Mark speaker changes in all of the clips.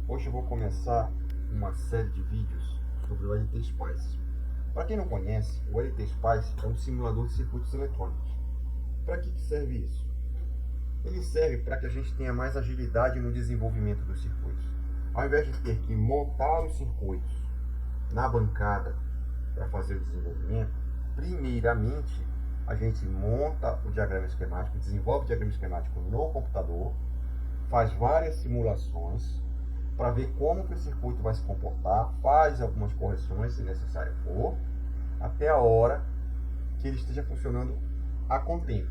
Speaker 1: Hoje eu vou começar uma série de vídeos sobre o LT-Spice. Para quem não conhece, o LT-Spice é um simulador de circuitos eletrônicos. Para que serve isso? Ele serve para que a gente tenha mais agilidade no desenvolvimento dos circuitos. Ao invés de ter que montar os circuitos na bancada para fazer o desenvolvimento, primeiramente a gente monta o diagrama esquemático, desenvolve o diagrama esquemático no computador, faz várias simulações para ver como que o circuito vai se comportar, faz algumas correções se necessário for, até a hora que ele esteja funcionando a contento,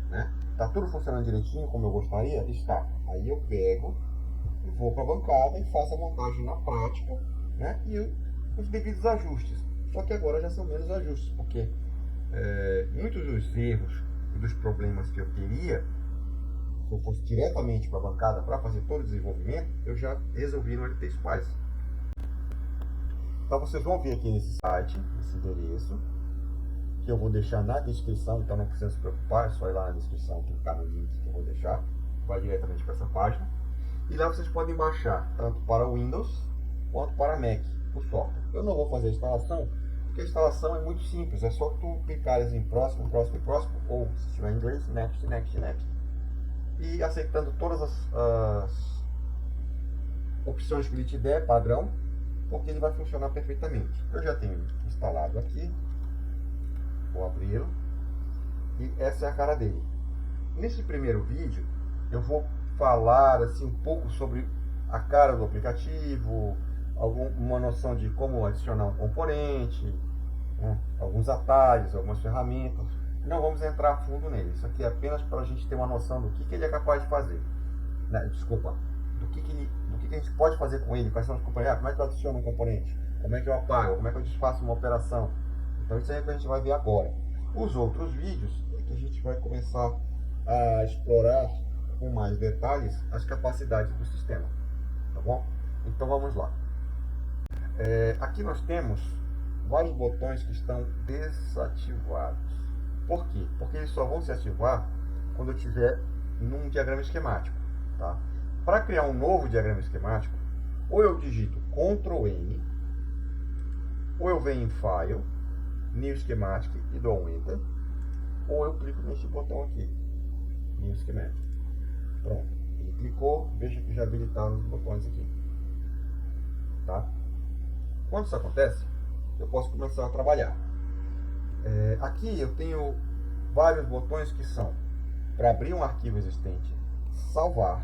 Speaker 1: né? Tá tudo funcionando direitinho como eu gostaria? Está. Aí eu pego e vou para a bancada e faço a montagem na prática, né? E os devidos ajustes. Só que agora já são menos ajustes, porque muitos dos erros e dos problemas que eu teria, se eu fosse diretamente para a bancada para fazer todo o desenvolvimento, eu já resolvi no LT-Spice. Então vocês vão ver aqui nesse site, nesse endereço, que eu vou deixar na descrição, então não precisa se preocupar, é só ir lá na descrição, clicar no link que eu vou deixar, vai diretamente para essa página. E lá vocês podem baixar, tanto para Windows quanto para Mac, o software. Eu não vou fazer a instalação, porque a instalação é muito simples, é só tu clicares em próximo, próximo, próximo, ou se estiver em inglês, next, next, next, e aceitando todas as opções que ele te der, padrão, porque ele vai funcionar perfeitamente. Eu já tenho instalado aqui, vou abri-lo, e essa é a cara dele. Nesse primeiro vídeo, eu vou falar assim, um pouco sobre a cara do aplicativo, uma noção de como adicionar um componente, né, alguns atalhos, algumas ferramentas. Não vamos entrar a fundo nele, isso aqui é apenas para a gente ter uma noção do que ele é capaz de fazer. Desculpa, do que a gente pode fazer com ele, quais são os componentes, como é que eu adiciono um componente, como é que eu apago, como é que eu desfaço uma operação. Então isso aí é o que a gente vai ver agora. Os outros vídeos é que a gente vai começar a explorar com mais detalhes as capacidades do sistema, tá bom? Então vamos lá. Aqui nós temos vários botões que estão desativados. Por quê? Porque eles só vão se ativar quando eu estiver num diagrama esquemático, tá? Para criar um novo diagrama esquemático, ou eu digito Ctrl N, ou eu venho em File, New Schematic e dou um Enter, ou eu clico neste botão aqui, New Schematic. Pronto, ele clicou, veja que já habilitaram os botões aqui, tá? Quando isso acontece, eu posso começar a trabalhar. Aqui eu tenho vários botões que são para abrir um arquivo existente, salvar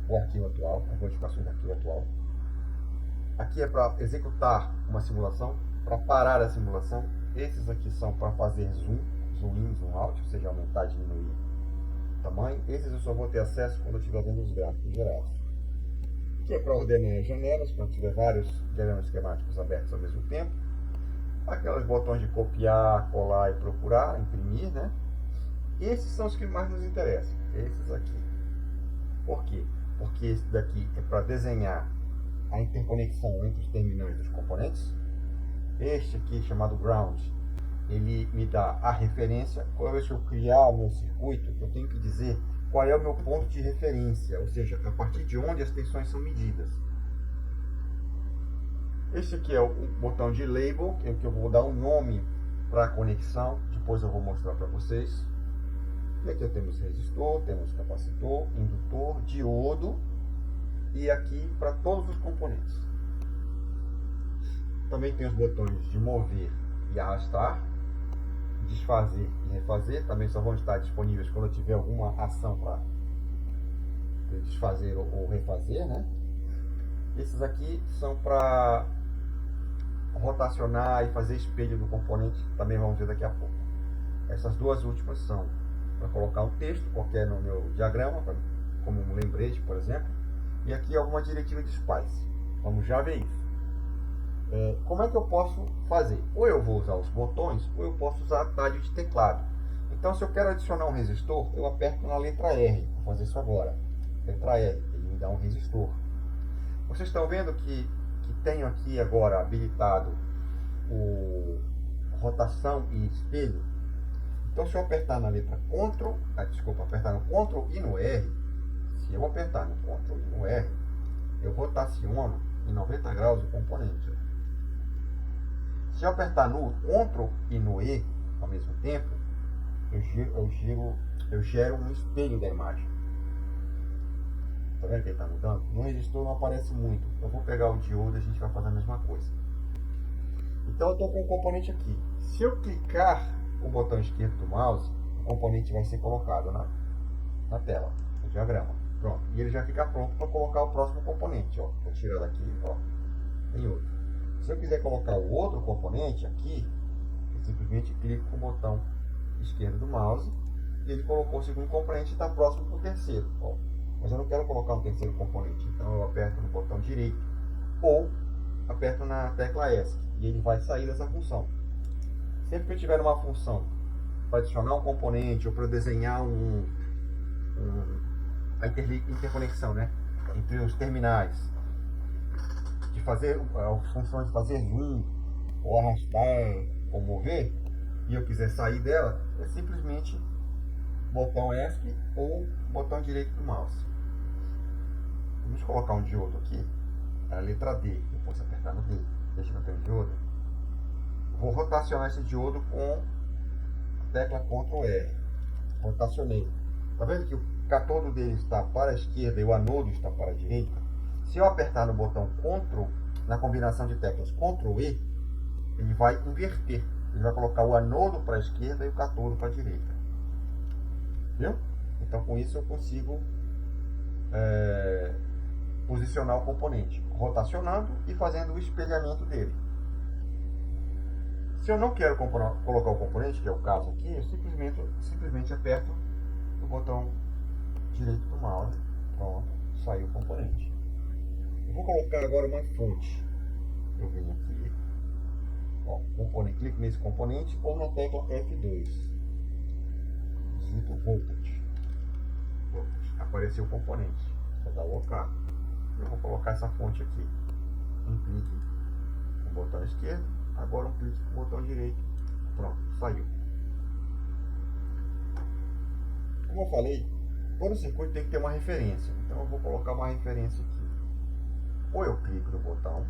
Speaker 1: o arquivo atual, as modificações do arquivo atual. Aqui é para executar uma simulação, para parar a simulação. Esses aqui são para fazer zoom, zoom in, zoom out, ou seja, aumentar e diminuir o tamanho. Esses eu só vou ter acesso quando eu estiver vendo os gráficos gerados. Aqui é para ordenar as janelas, quando tiver vários diagramas esquemáticos abertos ao mesmo tempo. Aqueles botões de copiar, colar e procurar, imprimir, né? Esses são os que mais nos interessam, esses aqui. Por quê? Porque esse daqui é para desenhar a interconexão entre os terminais dos componentes. Este aqui, chamado ground, ele me dá a referência. Quando eu criar o meu circuito, eu tenho que dizer qual é o meu ponto de referência, ou seja, a partir de onde as tensões são medidas. Este aqui é o botão de label, em que eu vou dar um nome para a conexão, depois eu vou mostrar para vocês. E aqui temos resistor, temos capacitor, indutor, diodo, e aqui para todos os componentes. Também tem os botões de mover e arrastar, desfazer e refazer, também só vão estar disponíveis quando eu tiver alguma ação para desfazer ou refazer, né? Esses aqui são para rotacionar e fazer espelho do componente, também vamos ver daqui a pouco. Essas duas últimas são para colocar um texto qualquer no meu diagrama, como um lembrete, por exemplo, e aqui alguma diretiva de SPICE. Vamos já ver isso. Como é que eu posso fazer? Ou eu vou usar os botões, ou eu posso usar atalho de teclado. Então, se eu quero adicionar um resistor, eu aperto na letra R. Vou fazer isso agora. Letra R, ele me dá um resistor. Vocês estão vendo que tenho aqui agora habilitado o rotação e espelho. Então, se eu apertar na letra apertar no Ctrl e no R, se eu apertar no Ctrl e no R, eu rotaciono em 90 graus o componente. Se eu apertar no CTRL e no E ao mesmo tempo, eu gero um espelho da imagem. Tá vendo que ele está mudando? No registro não aparece muito. Eu vou pegar o diodo e a gente vai fazer a mesma coisa. Então eu estou com o componente aqui. Se eu clicar o botão esquerdo do mouse, o componente vai ser colocado na tela, no diagrama. Pronto. E ele já fica pronto para colocar o próximo componente. Ó. Vou tirar daqui, ó. Tem outro. Se eu quiser colocar o outro componente aqui, eu simplesmente clico com o botão esquerdo do mouse e ele colocou o segundo componente e está próximo para o terceiro. Ó. Mas eu não quero colocar um terceiro componente, então eu aperto no botão direito ou aperto na tecla ESC e ele vai sair dessa função. Sempre que eu tiver uma função para adicionar um componente ou para desenhar a interconexão, né, entre os terminais, de fazer as funções de fazer zoom ou arrastar ou mover, e eu quiser sair dela, é simplesmente botão ESC ou botão direito do mouse. Vamos colocar um diodo aqui, a letra D, eu posso apertar no D, deixa eu ter um diodo. Vou rotacionar esse diodo com a tecla Ctrl R. Rotacionei. Tá vendo que o cátodo dele está para a esquerda e o anodo está para a direita? Se eu apertar no botão Ctrl, na combinação de teclas Ctrl E, ele vai inverter. Ele vai colocar o anodo para a esquerda e o cátodo para a direita. Viu? Então com isso eu consigo posicionar o componente, rotacionando e fazendo o espelhamento dele. Se eu não quero colocar o componente, que é o caso aqui, eu simplesmente aperto o botão direito do mouse. Pronto, saiu o componente. Eu vou colocar agora uma fonte. Eu venho aqui, ó, componente, clico nesse componente ou na tecla F2. Digito Voltage. Apareceu o componente. Vou dar o OK. Eu vou colocar essa fonte aqui. Um clique com o botão esquerdo, agora um clique com o botão direito. Pronto, saiu. Como eu falei, todo circuito tem que ter uma referência. Então eu vou colocar uma referência aqui. Ou eu clico no botão,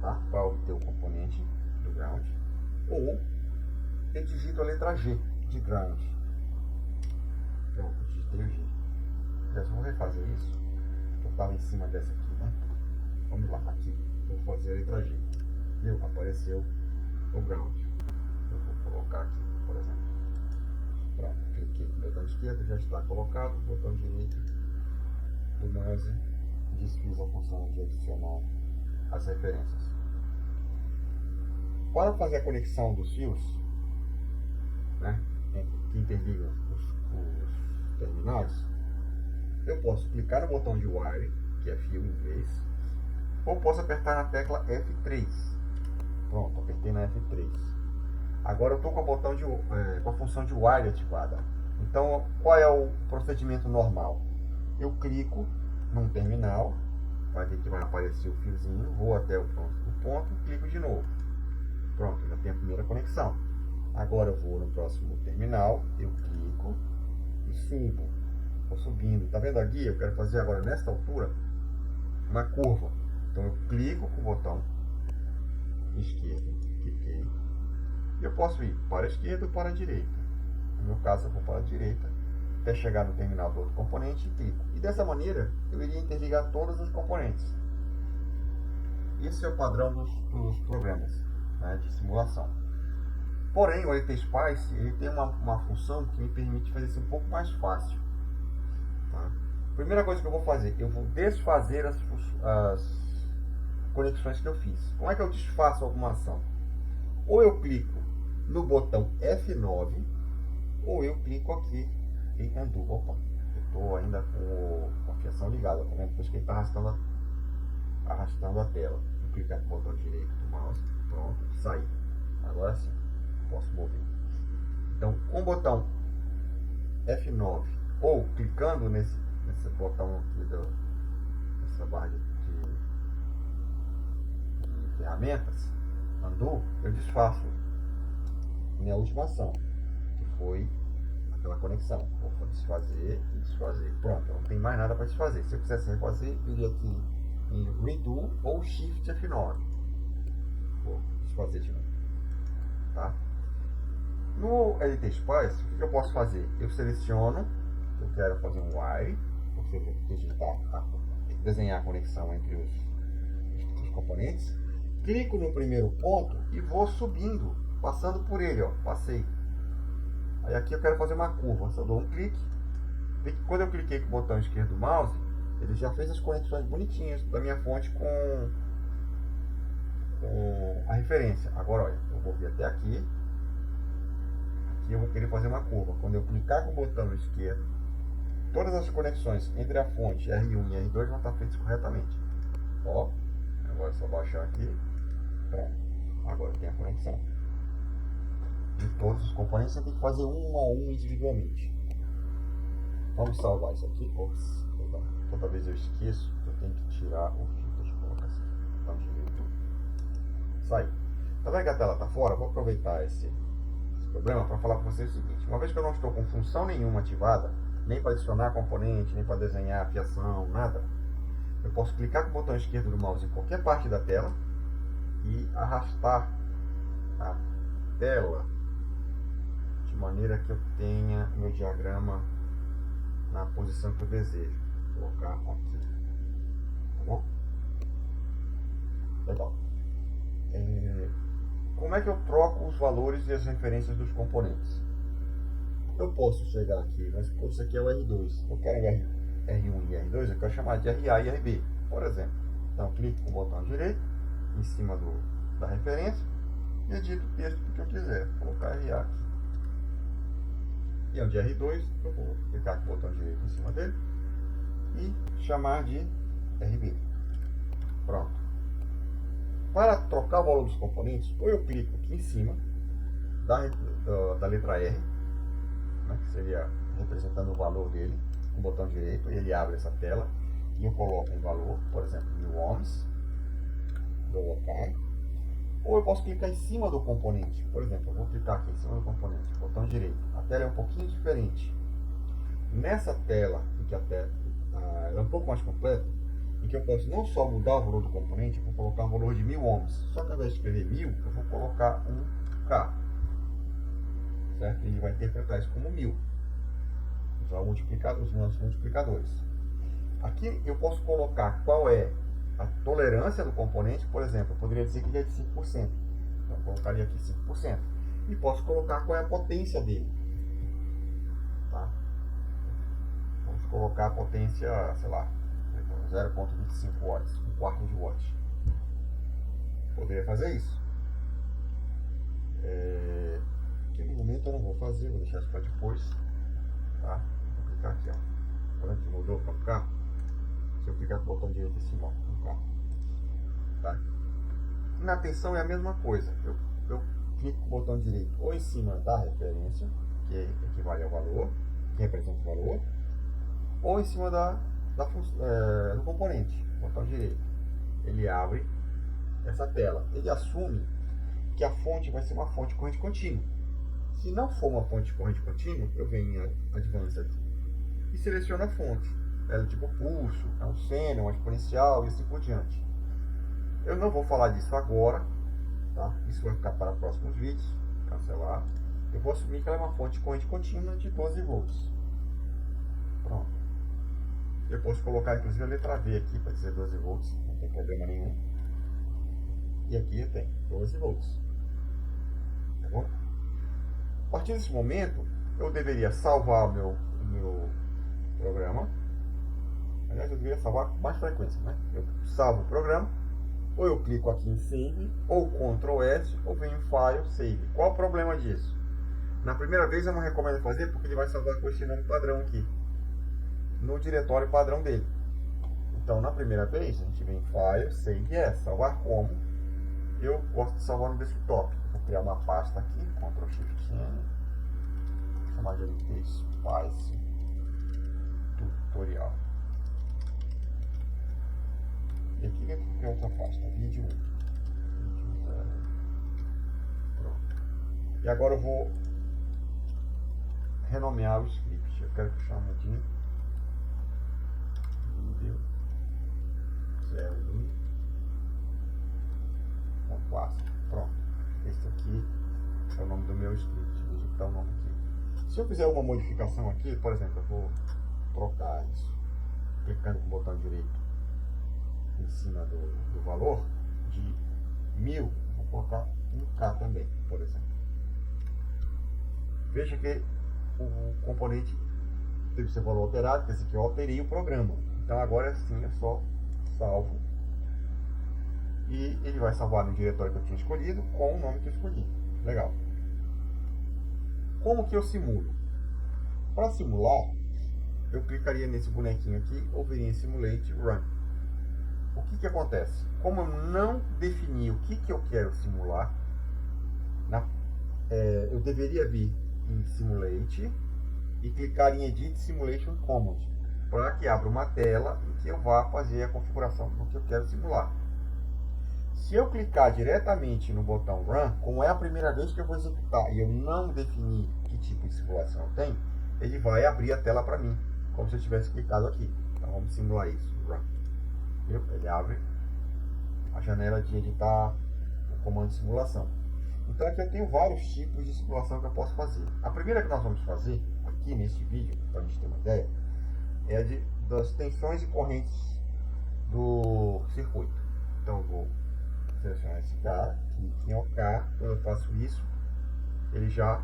Speaker 1: tá, para obter o componente do ground, ou eu digito a letra G de ground. Pronto, eu digitei o G. Eu vou refazer isso. Eu estava em cima dessa aqui, né? Vamos lá, aqui. Vou fazer a letra G. Viu? Apareceu o ground. Eu vou colocar aqui, por exemplo. Pronto, cliquei no botão esquerdo, já está colocado. Botão direito do mouse, desfiz a função de adicionar as referências. Para fazer a conexão dos fios, né, que interligam os terminais, eu posso clicar no botão de wire, que é fio em inglês, ou posso apertar na tecla F3. Pronto, apertei na F3. Agora eu estou com o botão com a função de wire ativada. Então, qual é o procedimento normal? Eu clico num terminal, vai aparecer o fiozinho, vou até o ponto, clico de novo. Pronto, já tem a primeira conexão. Agora eu vou no próximo terminal, eu clico e subo. Vou subindo. Tá vendo a guia? Eu quero fazer agora nesta altura uma curva. Então eu clico com o botão esquerdo, cliquei. E eu posso ir para a esquerda ou para a direita. No meu caso eu vou para a direita, até chegar no terminal do outro componente e clico. E dessa maneira eu iria interligar todos os componentes. Esse é o padrão dos programas, né, de simulação. Porém, o LTSpice ele tem uma função que me permite fazer isso um pouco mais fácil. Tá? Primeira coisa que eu vou fazer, eu vou desfazer as conexões que eu fiz. Como é que eu desfaço alguma ação? Ou eu clico no botão F9, ou eu clico aqui em Undo. Opa, eu estou ainda com a fiação ligada, tá vendo? Depois que ele está arrastando a tela. Vou clicar no botão direito do mouse, pronto, saí. Agora sim, posso mover. Então, com o botão F9, ou clicando nesse botão aqui nessa barra de ferramentas, Undo, eu desfaço minha última ação, que foi aquela conexão. Vou desfazer e desfazer. Pronto, não tem mais nada para desfazer. Se eu quisesse refazer, eu iria aqui em Redo ou Shift F9. Vou desfazer de novo. Tá? No LT Spice, o que eu posso fazer? Eu seleciono, eu quero fazer um wire, ou seja, digitar, desenhar a conexão entre os componentes. Clico no primeiro ponto e vou subindo, passando por ele, ó, passei. Aí aqui eu quero fazer uma curva, só dou um clique. Quando eu cliquei com o botão esquerdo do mouse, ele já fez as conexões bonitinhas da minha fonte com a referência. Agora, olha, eu vou vir até aqui. Aqui eu vou querer fazer uma curva. Quando eu clicar com o botão esquerdo, todas as conexões entre a fonte R1 e R2 vão estar feitas corretamente. Ó, agora é só baixar aqui. Pronto. Agora tem a conexão de todos os componentes. Você tem que fazer um a um individualmente. Vamos salvar isso aqui. Ops, toda vez eu esqueço, eu tenho que tirar o fio. Deixa eu colocar assim. Dá um direito. Sai. Tá vendo que a tela tá fora? Vou aproveitar esse problema para falar para vocês o seguinte: uma vez que eu não estou com função nenhuma ativada, nem para adicionar componente, nem para desenhar fiação, nada, eu posso clicar com o botão esquerdo do mouse em qualquer parte da tela e arrastar a tela de maneira que eu tenha meu diagrama na posição que eu desejo. Vou colocar aqui. Tá bom? Legal. Como é que eu troco os valores e as referências dos componentes? Eu posso chegar aqui, mas isso aqui é o R2. Eu quero R1 e R2, eu quero chamar de RA e RB, por exemplo. Então, clico com o botão direito em cima da referência e edito o texto que eu quiser. Vou colocar RA aqui. E onde é R2, eu vou clicar com o botão direito em cima dele e chamar de RB. Pronto. Para trocar o valor dos componentes, ou eu clico aqui em cima da letra R, né, que seria representando o valor dele, com o botão direito, e ele abre essa tela, e eu coloco um valor, por exemplo, 1000 ohms, dou OK, ou eu posso clicar em cima do componente, por exemplo, eu vou clicar aqui em cima do componente, botão direito, a tela é um pouquinho diferente. Nessa tela, em que a tela ela é um pouco mais completa, em que eu posso não só mudar o valor do componente, eu vou colocar um valor de 1000 ohms, só que ao invés de escrever 1000, eu vou colocar um K. Certo? E vai interpretar isso como 1000. Usar os nossos multiplicadores. Aqui eu posso colocar qual é a tolerância do componente, por exemplo, eu poderia dizer que ele é de 5%. Então eu colocaria aqui 5%. E posso colocar qual é a potência dele. Tá? Vamos colocar a potência, sei lá, 0,25 watts, um quarto de watt. Poderia fazer isso. Que no momento eu não vou fazer, vou deixar isso para depois. Tá? Vou clicar aqui, ó. Quando a gente mudou para cá, se eu clicar com o botão direito em cima, ó, cá. Tá? Na tensão é a mesma coisa. Eu clico com o botão direito ou em cima da referência, que equivale ao valor, que representa o valor, ou em cima do componente, botão direito. Ele abre essa tela. Ele assume que a fonte vai ser uma fonte de corrente contínua. Se não for uma fonte de corrente contínua, eu venho em Advanced e seleciono a fonte. Ela é tipo pulso, é um seno, uma exponencial e assim por diante. Eu não vou falar disso agora, tá? Isso vai ficar para próximos vídeos. Cancelar. Eu vou assumir que ela é uma fonte de corrente contínua de 12 volts. Pronto. Eu posso colocar inclusive a letra V aqui para dizer 12 volts, não tem problema nenhum. E aqui eu tenho 12 volts. Tá bom? A partir desse momento, eu deveria salvar o meu programa. Aliás, eu deveria salvar com mais frequência, né? Eu salvo o programa, ou eu clico aqui em Save, ou Ctrl S, ou venho em File, Save. Qual o problema disso? Na primeira vez eu não recomendo fazer, porque ele vai salvar com esse nome padrão aqui, no diretório padrão dele. Então, na primeira vez, a gente vem em File, Save As, salvar como. Eu gosto de salvar no desktop. Vou criar uma pasta aqui, Ctrl Shift N, vou chamar de LT Spice Tutorial. E aqui dentro vou criar outra pasta, vídeo 1. Pronto. E agora eu vou renomear o script. Eu quero que chame de nível 01.classe. Pronto. Esse aqui é o nome do meu script. Vou digitar o nome aqui. Se eu fizer uma modificação aqui, por exemplo, eu vou trocar isso, clicando com o botão direito em cima do valor de 1000, vou colocar 1K também, por exemplo. Veja que o componente teve seu valor alterado, quer dizer que eu alterei o programa. Então agora sim eu só salvo e ele vai salvar no diretório que eu tinha escolhido com o nome que eu escolhi. Legal. Como que eu simulo? Para simular, eu clicaria nesse bonequinho aqui, ou viria em Simulate Run. O que acontece? Como eu não defini o que eu quero simular, eu deveria vir em Simulate e clicar em Edit Simulation Command, para que abra uma tela em que eu vá fazer a configuração do que eu quero simular. Se eu clicar diretamente no botão Run, como é a primeira vez que eu vou executar e eu não defini que tipo de simulação eu tenho, ele vai abrir a tela para mim, como se eu tivesse clicado aqui. Então vamos simular isso. Run. Ele abre a janela de editar o comando de simulação. Então aqui eu tenho vários tipos de simulação que eu posso fazer. A primeira que nós vamos fazer aqui neste vídeo, para a gente ter uma ideia, é das tensões e correntes do circuito. Então eu vou selecionar esse cara, clique em OK. Quando eu faço isso, ele já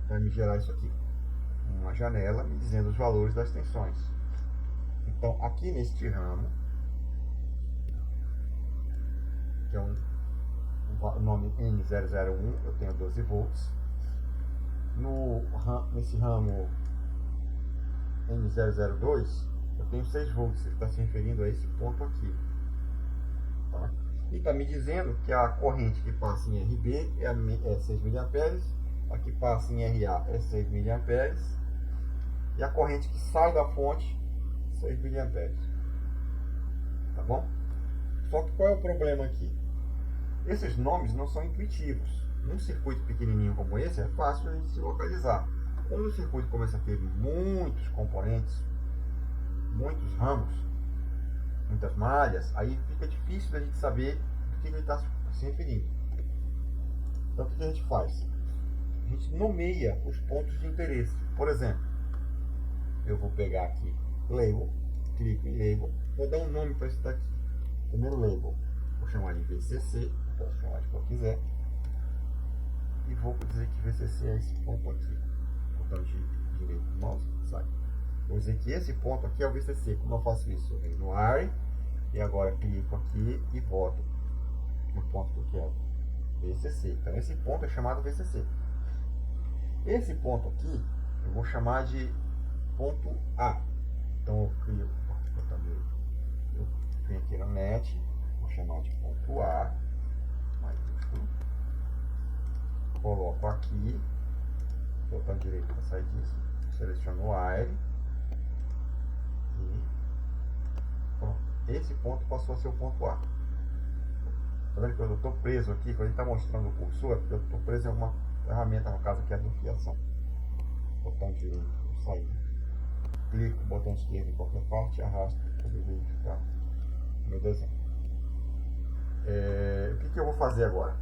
Speaker 1: vai me gerar isso aqui, uma janela me dizendo os valores das tensões. Então aqui neste ramo, que é o nome N001, eu tenho 12 volts. Nesse ramo N002, eu tenho 6 volts. Ele está se referindo a esse ponto aqui. Tá? E está me dizendo que a corrente que passa em RB é 6 mA, a que passa em RA é 6 mA, e a corrente que sai da fonte, 6 mA. Tá bom? Só que qual é o problema aqui? Esses nomes não são intuitivos. Num circuito pequenininho como esse, é fácil a gente se localizar. Quando o circuito começa a ter muitos componentes, muitos ramos, muitas malhas, aí fica difícil da gente saber do que ele está se referindo. Então o que a gente faz? A gente nomeia os pontos de interesse. Por exemplo, eu vou pegar aqui Label, clico em Label, vou dar um nome para isso daqui. Primeiro Label, vou chamar de VCC, posso chamar de qual quiser, e vou dizer que VCC é esse ponto aqui. Botão de direito do mouse, sai. Vou dizer que esse ponto aqui é o VCC. Como eu faço isso? Eu venho no ARE e agora clico aqui e volto no ponto que eu quero, VCC. Então esse ponto é chamado VCC. Esse ponto aqui eu vou chamar de ponto A. Então eu crio, eu venho aqui no NET, vou chamar de ponto A, maiúsculo, coloco aqui, botão direito para sair disso, seleciono o ARE e pronto. Esse ponto passou a ser o ponto A. Tá vendo que eu estou preso aqui? Quando ele está mostrando o cursor, eu estou preso em alguma ferramenta, no caso aqui é a do fiação. Botão direito, sair. Clico, botão esquerdo em qualquer parte, arrasto para poder verificar o meu desenho. O que eu vou fazer agora?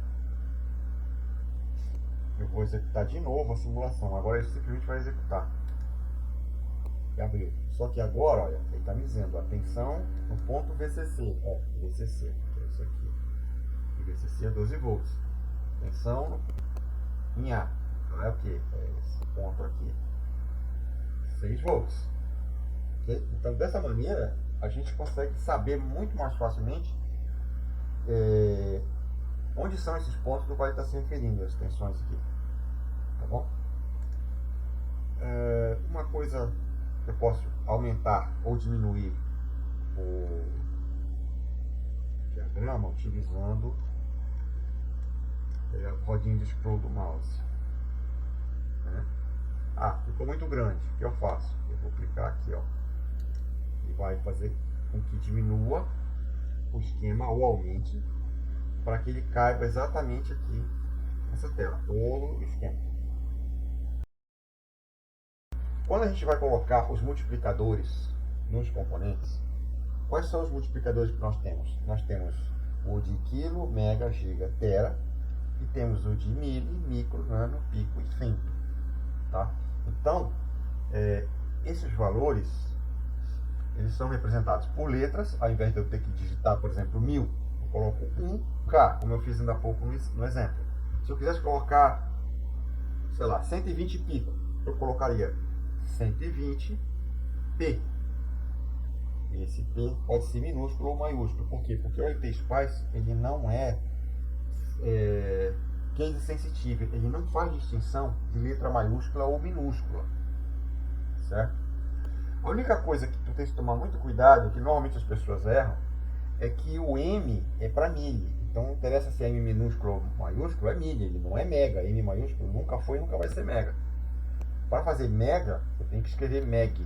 Speaker 1: Eu vou executar de novo a simulação. Agora ele simplesmente vai executar. E abriu. Só que agora, olha, ele está me dizendo a tensão no ponto VCC. VCC, que é isso aqui. E VCC é 12 volts. Tensão em A. Então é o que? É esse ponto aqui. 6 volts. Okay? Então, dessa maneira, a gente consegue saber muito mais facilmente onde são esses pontos do qual ele está se referindo, as tensões aqui. Tá bom? Uma coisa, eu posso aumentar ou diminuir o diagrama utilizando a rodinha de scroll do mouse. Ficou muito grande. O que eu faço? Eu vou clicar aqui, ó, e vai fazer com que diminua o esquema ou aumente para que ele caiba exatamente aqui essa tela, todo o esquema. Quando a gente vai colocar os multiplicadores nos componentes, quais são os multiplicadores que nós temos? Nós temos o de quilo, mega, giga, tera, e temos o de mili, micro, nano, pico e femto. Tá? Então, esses valores, eles são representados por letras. Ao invés de eu ter que digitar, por exemplo, 1000, eu coloco 1K, como eu fiz ainda há pouco no exemplo. Se eu quisesse colocar, sei lá, 120 pico, eu colocaria 120p. Esse P pode ser minúsculo ou maiúsculo. Por quê? Porque o LT Spice, ele não é case sensitive. Ele não faz distinção de letra maiúscula ou minúscula. Certo? A única coisa que tu tem que tomar muito cuidado, que normalmente as pessoas erram, é que o M é para mili. Então não interessa se é M minúsculo ou maiúsculo, é mili. Ele não é mega. M maiúsculo nunca foi e nunca vai ser mega. Para fazer mega, eu tenho que escrever meg,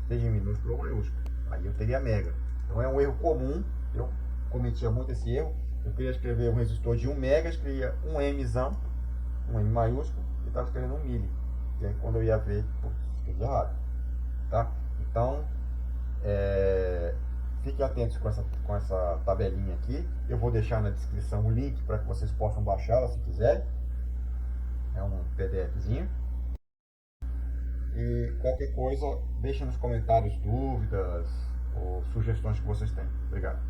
Speaker 1: seja em minúsculo ou maiúsculo. Aí eu teria mega. Então é um erro comum, eu cometia muito esse erro. Eu queria escrever um resistor de 1 mega, escrevia um Mzão, um M maiúsculo, e estava escrevendo 1 mili. E aí quando eu ia ver, escrevi errado. Tá? Então, fiquem atentos com essa tabelinha aqui. Eu vou deixar na descrição o link para que vocês possam baixá-la se quiserem. É um PDFzinho. E qualquer coisa, deixem nos comentários dúvidas ou sugestões que vocês têm. Obrigado.